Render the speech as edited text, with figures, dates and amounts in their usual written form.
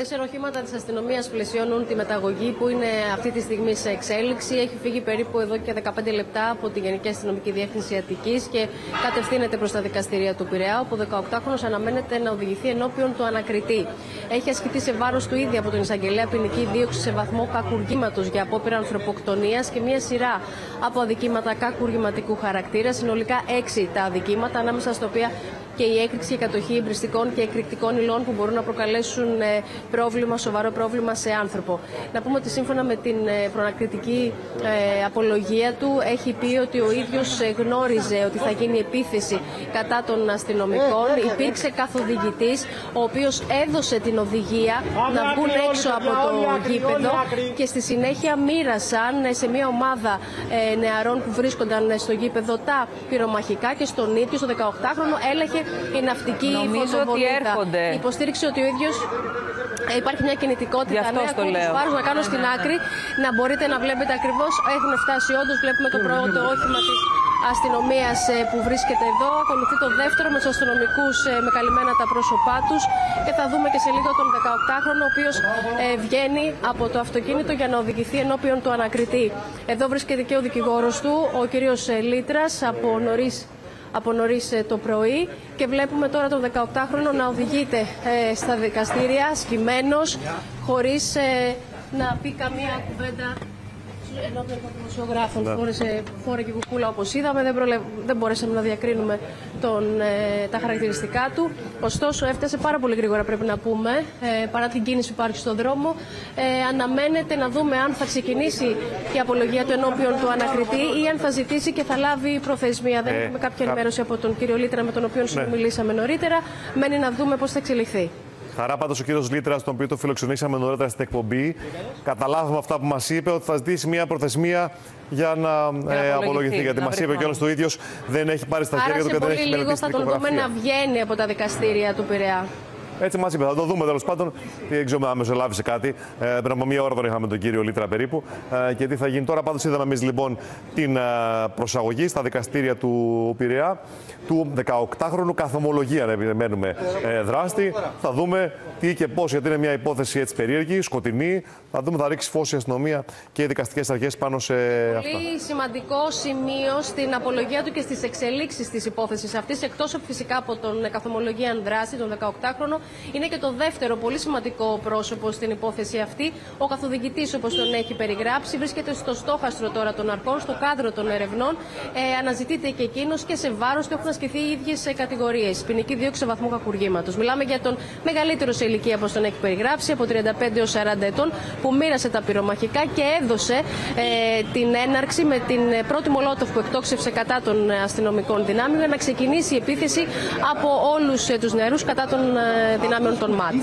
4 οχήματα της αστυνομίας πλαισιώνουν τη μεταγωγή που είναι αυτή τη στιγμή σε εξέλιξη. Έχει φύγει περίπου εδώ και 15 λεπτά από τη Γενική Αστυνομική Διεύθυνση Αττικής και κατευθύνεται προς τα δικαστήρια του Πειραιά, όπου ο 18χρονος αναμένεται να οδηγηθεί ενώπιον του ανακριτή. Έχει ασκηθεί σε βάρος του ήδη από τον εισαγγελέα ποινική δίωξη σε βαθμό κακουργήματος για απόπειρα ανθρωποκτονίας και μία σειρά από αδικήματα κακουργηματικού χαρακτήρα. Συνολικά 6 τα αδικήματα, ανάμεσα στα οποία και η έκρηξη και κατοχή εμπριστικών και εκρηκτικών υλών που μπορούν να προκαλέσουν σοβαρό πρόβλημα σε άνθρωπο. Να πούμε ότι σύμφωνα με την προανακριτική απολογία του, έχει πει ότι ο ίδιος γνώριζε ότι θα γίνει επίθεση κατά των αστυνομικών. Υπήρξε καθοδηγητής, ο οποίος έδωσε την οδηγία να βγουν έξω από το γήπεδο και στη συνέχεια μοίρασαν σε μια ομάδα νεαρών που βρίσκονταν στο γήπεδο τα πυρομαχικά και στον ίδιο, στο 18χρονο, έλεγε η ναυτική φωτοβολίδα. Υποστήριξε ότι ο ίδιος υπάρχει μια κινητικότητα. Να κάνω στην άκρη, να μπορείτε να βλέπετε ακριβώς. Έχουν φτάσει όντως, βλέπουμε το πρώτο όχημα της αστυνομίας που βρίσκεται εδώ. Ακολουθεί το δεύτερο με τους αστυνομικούς με καλυμμένα τα πρόσωπά τους. Και θα δούμε και σε λίγο τον 18χρονο, ο οποίος βγαίνει από το αυτοκίνητο για να οδηγηθεί ενώπιον του ανακριτή. Εδώ βρίσκεται και ο δικηγόρος του, ο κύριος Λίτρας, από νωρίς το πρωί, και βλέπουμε τώρα τον 18χρονο να οδηγείται στα δικαστήρια σκυμμένος, χωρίς να πει καμία κουβέντα ενώπιον των δημοσιογράφων. Φόρε και κουκούλα, όπως είδαμε, δεν μπορέσαμε να διακρίνουμε τα χαρακτηριστικά του. Ωστόσο, έφτασε πάρα πολύ γρήγορα, πρέπει να πούμε, παρά την κίνηση που υπάρχει στον δρόμο. Αναμένεται να δούμε αν θα ξεκινήσει η απολογία του ενώπιον του ανακριτή ή αν θα ζητήσει και θα λάβει προθεσμία. Δεν έχουμε κάποια ενημέρωση από τον κύριο Λίτρα, με τον οποίο συνομιλήσαμε νωρίτερα. Μένει να δούμε πώς θα εξελιχθεί. Χαρά πάντως ο κύριος Λίτρας, τον οποίο το φιλοξενήσαμε νωρίτερα στην εκπομπή. Καταλάβαμε αυτά που μας είπε, ότι θα ζητήσει μια προθεσμία για να απολογηθεί. Γιατί μας είπε κιόλας το ίδιος, δεν έχει πάρει στα χέρια του και δεν έχει μελετήσει την δικογραφία. Θα τον δούμε να βγαίνει από τα δικαστήρια του Πειραιά. Έτσι μας είπε, θα το δούμε τέλος πάντων. Δεν ξέρω αν μεσολάβησε κάτι. Πριν από μία ώρα τον είχαμε τον κύριο Λίτρα περίπου. Και τι θα γίνει τώρα. Πάντως είδαμε εμείς λοιπόν την προσαγωγή στα δικαστήρια του Πειραιά του 18χρονου, καθομολογία να επιμένουμε δράστη. Θα δούμε τι και πώς, γιατί είναι μια υπόθεση έτσι περίεργη, σκοτεινή. Θα δούμε, θα ρίξει φως η αστυνομία και οι δικαστικές αρχές πάνω σε αυτά. Πολύ σημαντικό σημείο στην απολογία του και στις εξελίξεις της υπόθεσης αυτής, εκτός φυσικά από τον καθομολογία δράστη, τον 18χρονο, είναι και το δεύτερο πολύ σημαντικό πρόσωπο στην υπόθεση αυτή. Ο καθοδηγητής, όπως τον έχει περιγράψει, βρίσκεται στο στόχαστρο τώρα των αρχών, στο κάδρο των ερευνών. Αναζητείται και εκείνος και σε βάρος του έχουν ασκηθεί οι ίδιες κατηγορίες. Ποινική δίωξη σε βαθμό κακουργήματος. Μιλάμε για τον μεγαλύτερο σε ηλικία, όπως τον έχει περιγράψει, από 35 έως 40 ετών, που μοίρασε τα πυρομαχικά και έδωσε την έναρξη με την πρώτη μολότοφ που εκτόξευσε κατά των αστυνομικών δυνάμεων για να ξεκινήσει η επίθεση από όλους τους νεαρούς κατά των δυνάμεων των ΜΑΤ.